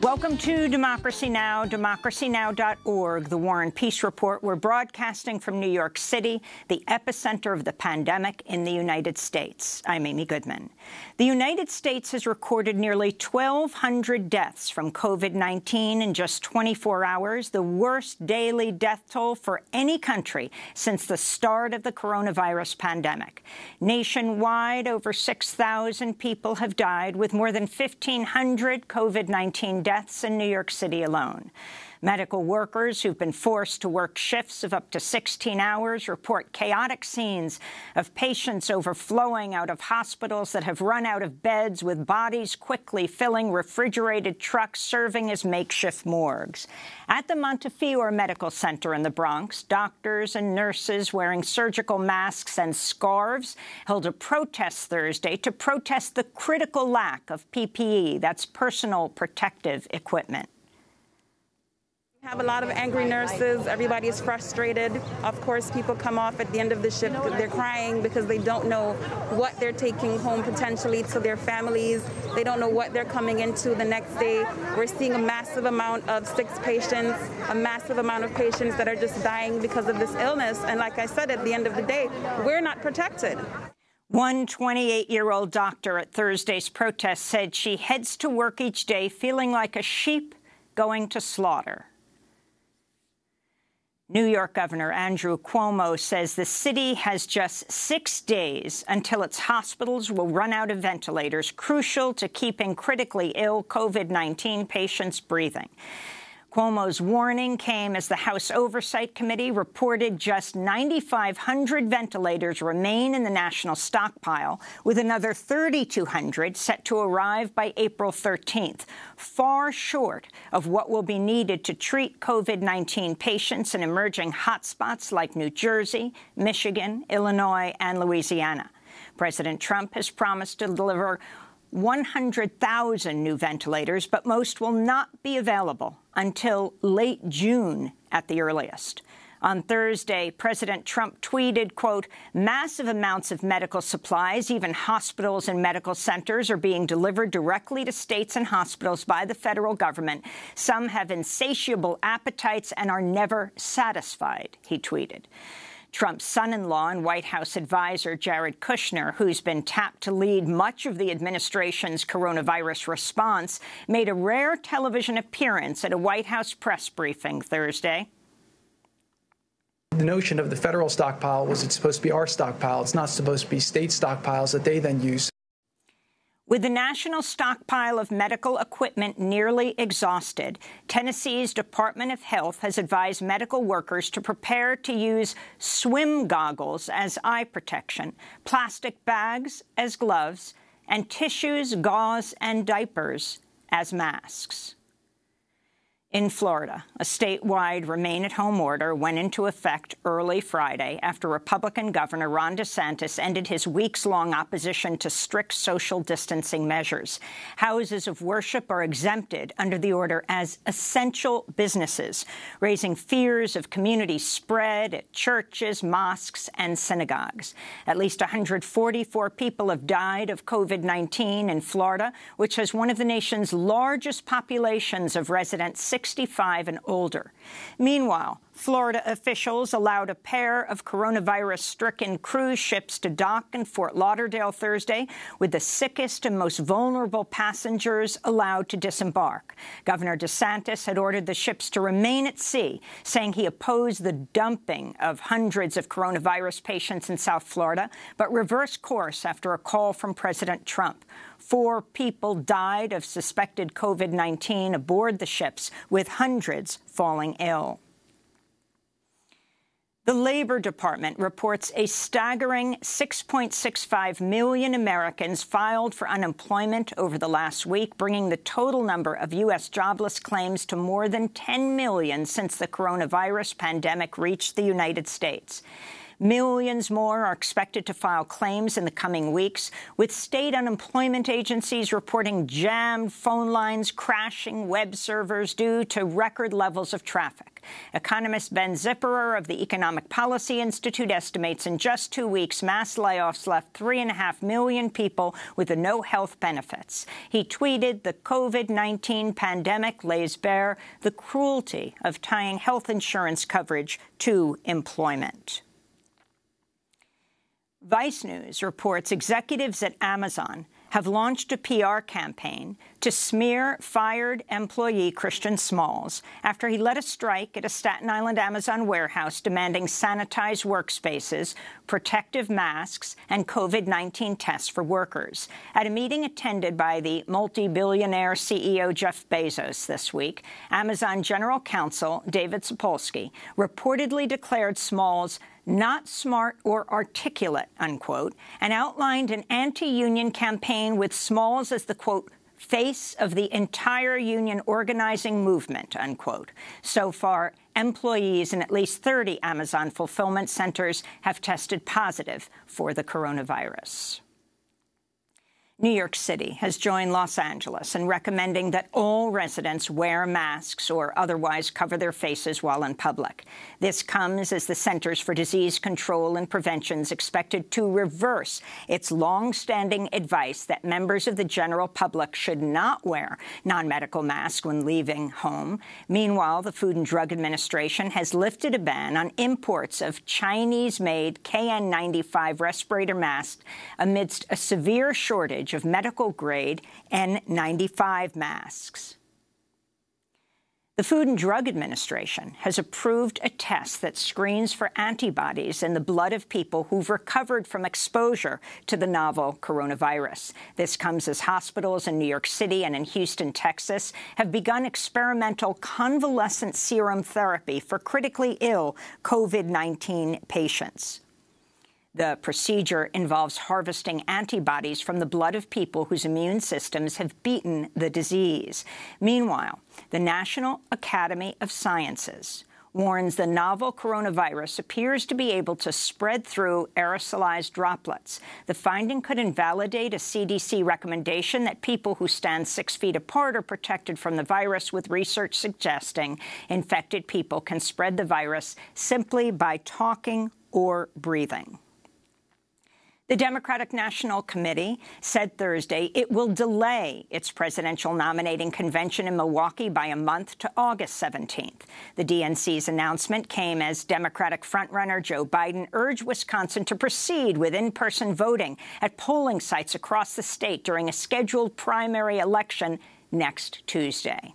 Welcome to Democracy Now!, democracynow.org, the War and Peace Report. We're broadcasting from New York City, the epicenter of the pandemic in the United States. I'm Amy Goodman. The United States has recorded nearly 1,200 deaths from COVID-19 in just 24 hours, the worst daily death toll for any country since the start of the coronavirus pandemic. Nationwide, over 6,000 people have died, with more than 1,500 COVID-19 deaths in New York City alone. Medical workers who've been forced to work shifts of up to 16 hours report chaotic scenes of patients overflowing out of hospitals that have run out of beds, with bodies quickly filling refrigerated trucks serving as makeshift morgues. At the Montefiore Medical Center in the Bronx, doctors and nurses wearing surgical masks and scarves held a protest Thursday to protest the critical lack of PPE, that's personal protective equipment. We have a lot of angry nurses. Everybody is frustrated. Of course, people come off at the end of the shift. They're crying because they don't know what they're taking home potentially to their families. They don't know what they're coming into the next day. We're seeing a massive amount of sick patients, a massive amount of patients that are just dying because of this illness. And like I said, at the end of the day, we're not protected. One 28-year-old doctor at Thursday's protest said she heads to work each day feeling like a sheep going to slaughter. New York Governor Andrew Cuomo says the city has just 6 days until its hospitals will run out of ventilators, crucial to keeping critically ill COVID-19 patients breathing. Cuomo's warning came as the House Oversight Committee reported just 9,500 ventilators remain in the national stockpile, with another 3,200 set to arrive by April 13th, far short of what will be needed to treat COVID-19 patients in emerging hotspots like New Jersey, Michigan, Illinois, and Louisiana. President Trump has promised to deliver 100,000 new ventilators, but most will not be available until late June at the earliest. On Thursday, President Trump tweeted, quote, "Massive amounts of medical supplies, even hospitals and medical centers, are being delivered directly to states and hospitals by the federal government. Some have insatiable appetites and are never satisfied," he tweeted. Trump's son-in-law and White House advisor Jared Kushner, who's been tapped to lead much of the administration's coronavirus response, made a rare television appearance at a White House press briefing Thursday. The notion of the federal stockpile was it's supposed to be our stockpile. It's not supposed to be state stockpiles that they then use. With the national stockpile of medical equipment nearly exhausted, Tennessee's Department of Health has advised medical workers to prepare to use swim goggles as eye protection, plastic bags as gloves, and tissues, gauze, and diapers as masks. In Florida, a statewide remain-at-home order went into effect early Friday after Republican Governor Ron DeSantis ended his weeks-long opposition to strict social distancing measures. Houses of worship are exempted under the order as essential businesses, raising fears of community spread at churches, mosques, and synagogues. At least 144 people have died of COVID-19 in Florida, which has one of the nation's largest populations of residents 65 and older. Meanwhile, Florida officials allowed a pair of coronavirus-stricken cruise ships to dock in Fort Lauderdale Thursday, with the sickest and most vulnerable passengers allowed to disembark. Governor DeSantis had ordered the ships to remain at sea, saying he opposed the dumping of hundreds of coronavirus patients in South Florida, but reversed course after a call from President Trump. 4 people died of suspected COVID-19 aboard the ships, with hundreds falling ill. The Labor Department reports a staggering 6.65 million Americans filed for unemployment over the last week, bringing the total number of U.S. jobless claims to more than 10 million since the coronavirus pandemic reached the United States. Millions more are expected to file claims in the coming weeks, with state unemployment agencies reporting jammed phone lines, crashing web servers due to record levels of traffic. Economist Ben Zipperer of the Economic Policy Institute estimates in just 2 weeks, mass layoffs left 3.5 million people with no health benefits. He tweeted, "The COVID-19 pandemic lays bare the cruelty of tying health insurance coverage to employment." Vice News reports executives at Amazon have launched a PR campaign to smear fired employee Christian Smalls after he led a strike at a Staten Island Amazon warehouse demanding sanitized workspaces, protective masks, and COVID-19 tests for workers. At a meeting attended by the multi-billionaire CEO Jeff Bezos this week, Amazon General Counsel David Sapolsky reportedly declared Smalls not smart or articulate, unquote, and outlined an anti-union campaign with Smalls as the, quote, face of the entire union organizing movement, unquote. So far, employees in at least 30 Amazon fulfillment centers have tested positive for the coronavirus. New York City has joined Los Angeles in recommending that all residents wear masks or otherwise cover their faces while in public. This comes as the Centers for Disease Control and Prevention is expected to reverse its long-standing advice that members of the general public should not wear non-medical masks when leaving home. Meanwhile, the Food and Drug Administration has lifted a ban on imports of Chinese-made KN95 respirator masks amidst a severe shortage of medical-grade N95 masks. The Food and Drug Administration has approved a test that screens for antibodies in the blood of people who've recovered from exposure to the novel coronavirus. This comes as hospitals in New York City and in Houston, Texas, have begun experimental convalescent serum therapy for critically ill COVID-19 patients. The procedure involves harvesting antibodies from the blood of people whose immune systems have beaten the disease. Meanwhile, the National Academy of Sciences warns the novel coronavirus appears to be able to spread through aerosolized droplets. The finding could invalidate a CDC recommendation that people who stand 6 feet apart are protected from the virus, with research suggesting infected people can spread the virus simply by talking or breathing. The Democratic National Committee said Thursday it will delay its presidential nominating convention in Milwaukee by a month to August 17th. The DNC's announcement came as Democratic frontrunner Joe Biden urged Wisconsin to proceed with in-person voting at polling sites across the state during a scheduled primary election next Tuesday.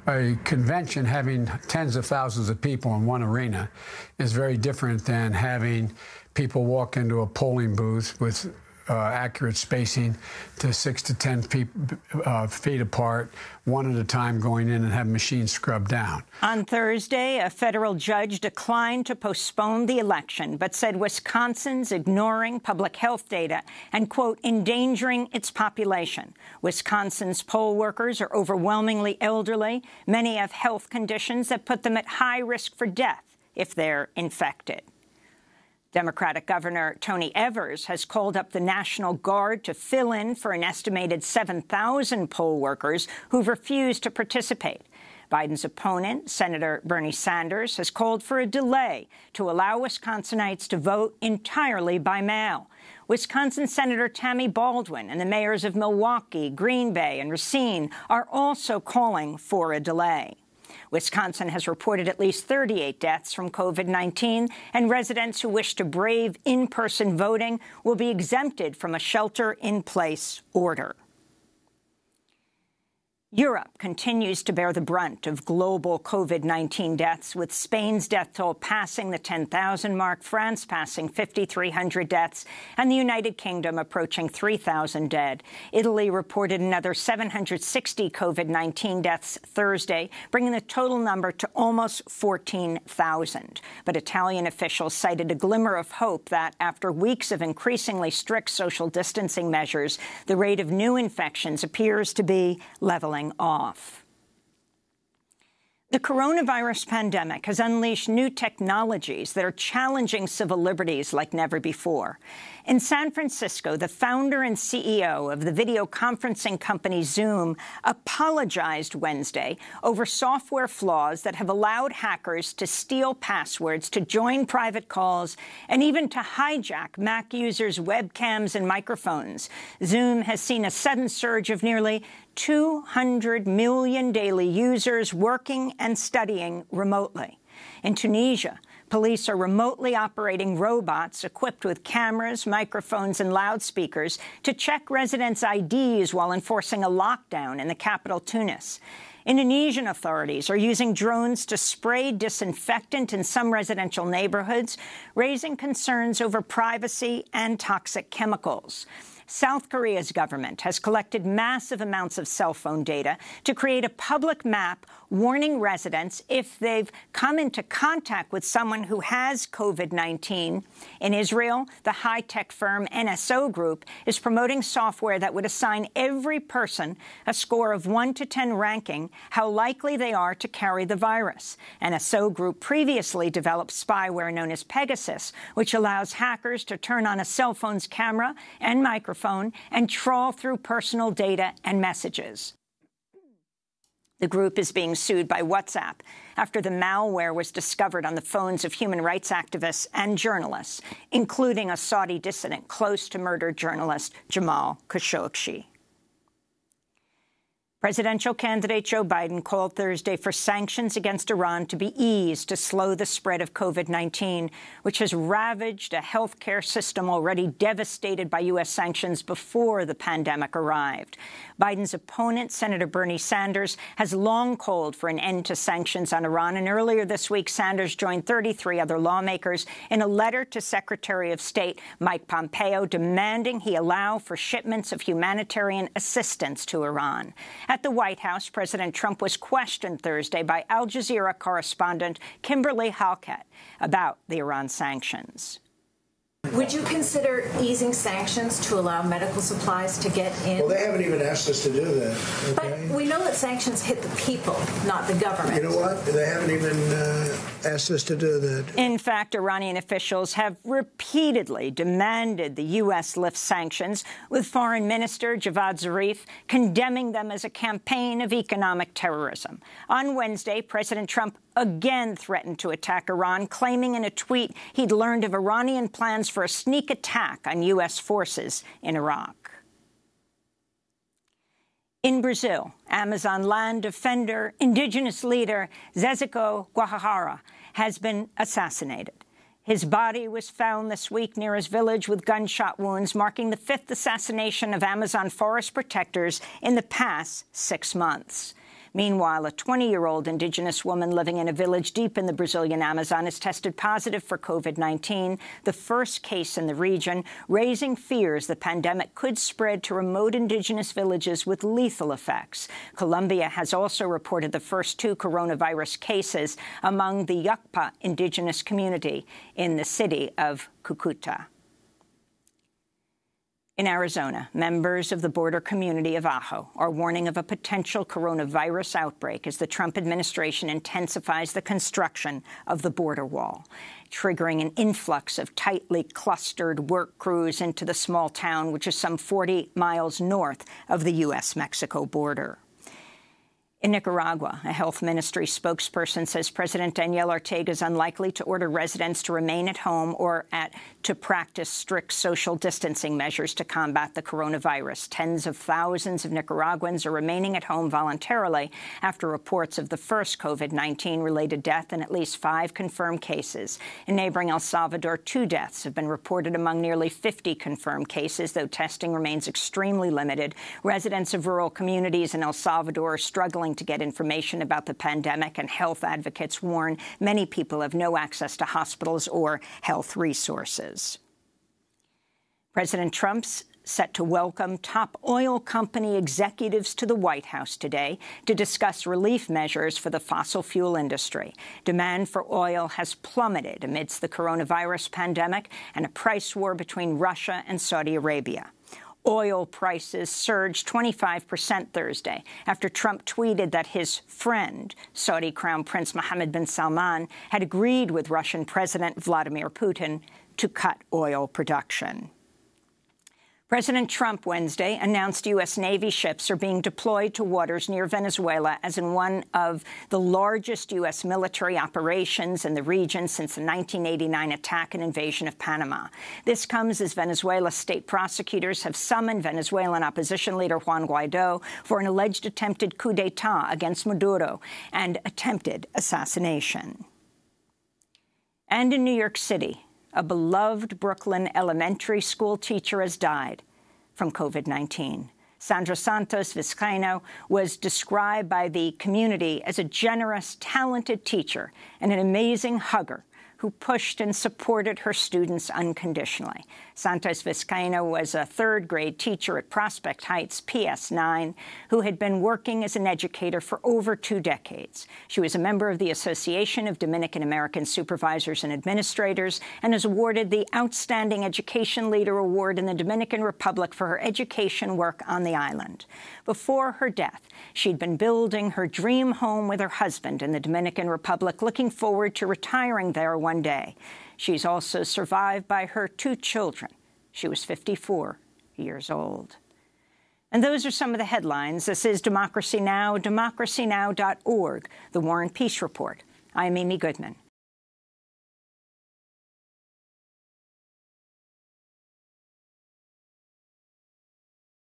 A convention having tens of thousands of people in one arena is very different than having people walk into a polling booth with accurate spacing to 6 to 10 feet apart, one at a time, going in and have machines scrubbed down. On Thursday, a federal judge declined to postpone the election, but said Wisconsin's ignoring public health data and, quote, endangering its population. Wisconsin's poll workers are overwhelmingly elderly. Many have health conditions that put them at high risk for death if they're infected. Democratic Governor Tony Evers has called up the National Guard to fill in for an estimated 7,000 poll workers who've refused to participate. Biden's opponent, Senator Bernie Sanders, has called for a delay to allow Wisconsinites to vote entirely by mail. Wisconsin Senator Tammy Baldwin and the mayors of Milwaukee, Green Bay, and Racine are also calling for a delay. Wisconsin has reported at least 38 deaths from COVID-19, and residents who wish to brave in-person voting will be exempted from a shelter-in-place order. Europe continues to bear the brunt of global COVID-19 deaths, with Spain's death toll passing the 10,000 mark, France passing 5,300 deaths, and the United Kingdom approaching 3,000 dead. Italy reported another 760 COVID-19 deaths Thursday, bringing the total number to almost 14,000. But Italian officials cited a glimmer of hope that, after weeks of increasingly strict social distancing measures, the rate of new infections appears to be leveling off. The coronavirus pandemic has unleashed new technologies that are challenging civil liberties like never before. In San Francisco, the founder and CEO of the video conferencing company Zoom apologized Wednesday over software flaws that have allowed hackers to steal passwords, to join private calls, and even to hijack Mac users' webcams and microphones. Zoom has seen a sudden surge of nearly 200 million daily users working and studying remotely. In Tunisia, police are remotely operating robots equipped with cameras, microphones, and loudspeakers to check residents' IDs while enforcing a lockdown in the capital, Tunis. Indonesian authorities are using drones to spray disinfectant in some residential neighborhoods, raising concerns over privacy and toxic chemicals. South Korea's government has collected massive amounts of cell phone data to create a public map warning residents if they've come into contact with someone who has COVID-19. In Israel, the high-tech firm NSO Group is promoting software that would assign every person a score of 1 to 10 ranking how likely they are to carry the virus. NSO Group previously developed spyware known as Pegasus, which allows hackers to turn on a cell phone's camera and microphone and trawl through personal data and messages. The group is being sued by WhatsApp after the malware was discovered on the phones of human rights activists and journalists, including a Saudi dissident close to murdered journalist Jamal Khashoggi. Presidential candidate Joe Biden called Thursday for sanctions against Iran to be eased to slow the spread of COVID-19, which has ravaged a healthcare system already devastated by U.S. sanctions before the pandemic arrived. Biden's opponent, Senator Bernie Sanders, has long called for an end to sanctions on Iran, and earlier this week, Sanders joined 33 other lawmakers in a letter to Secretary of State Mike Pompeo demanding he allow for shipments of humanitarian assistance to Iran. At the White House, President Trump was questioned Thursday by Al Jazeera correspondent Kimberly Halkett about the Iran sanctions. Would you consider easing sanctions to allow medical supplies to get in? Well, they haven't even asked us to do that. Okay? But we know that sanctions hit the people, not the government. You know what? They haven't even asked us to do that. In fact, Iranian officials have repeatedly demanded the U.S. lift sanctions, with Foreign Minister Javad Zarif condemning them as a campaign of economic terrorism. On Wednesday, President Trump again threatened to attack Iran, claiming in a tweet he'd learned of Iranian plans for a sneak attack on U.S. forces in Iraq. In Brazil, Amazon land defender, indigenous leader Zezico Guajajara has been assassinated. His body was found this week near his village with gunshot wounds, marking the 5th assassination of Amazon forest protectors in the past 6 months. Meanwhile, a 20-year-old indigenous woman living in a village deep in the Brazilian Amazon has tested positive for COVID-19, the first case in the region, raising fears the pandemic could spread to remote indigenous villages with lethal effects. Colombia has also reported the first 2 coronavirus cases among the Yaqpa indigenous community in the city of Cucuta. In Arizona, members of the border community of Ajo are warning of a potential coronavirus outbreak as the Trump administration intensifies the construction of the border wall, triggering an influx of tightly clustered work crews into the small town, which is some 40 miles north of the U.S.-Mexico border. In Nicaragua, a health ministry spokesperson says President Daniel Ortega is unlikely to order residents to remain at home or to practice strict social distancing measures to combat the coronavirus. Tens of thousands of Nicaraguans are remaining at home voluntarily after reports of the first COVID-19-related death and at least 5 confirmed cases. In neighboring El Salvador, 2 deaths have been reported among nearly 50 confirmed cases, though testing remains extremely limited. Residents of rural communities in El Salvador are struggling to get information about the pandemic, and health advocates warn many people have no access to hospitals or health resources. President Trump's set to welcome top oil company executives to the White House today to discuss relief measures for the fossil fuel industry. Demand for oil has plummeted amidst the coronavirus pandemic and a price war between Russia and Saudi Arabia. Oil prices surged 25% Thursday after Trump tweeted that his friend, Saudi Crown Prince Mohammed bin Salman, had agreed with Russian President Vladimir Putin to cut oil production. President Trump Wednesday announced U.S. Navy ships are being deployed to waters near Venezuela as in one of the largest U.S. military operations in the region since the 1989 attack and invasion of Panama. This comes as Venezuela's state prosecutors have summoned Venezuelan opposition leader Juan Guaido for an alleged attempted coup d'etat against Maduro and attempted assassination. And in New York City, a beloved Brooklyn elementary school teacher has died from COVID-19. Sandra Santos Vizcaino was described by the community as a generous, talented teacher and an amazing hugger who pushed and supported her students unconditionally. Santos Vizcaino was a third-grade teacher at Prospect Heights PS9 who had been working as an educator for over 2 decades. She was a member of the Association of Dominican American Supervisors and Administrators and is awarded the Outstanding Education Leader Award in the Dominican Republic for her education work on the island. Before her death, she'd been building her dream home with her husband in the Dominican Republic, looking forward to retiring there one day. She's also survived by her 2 children. She was 54 years old. And those are some of the headlines. This is Democracy Now!, democracynow.org, The War and Peace Report. I'm Amy Goodman.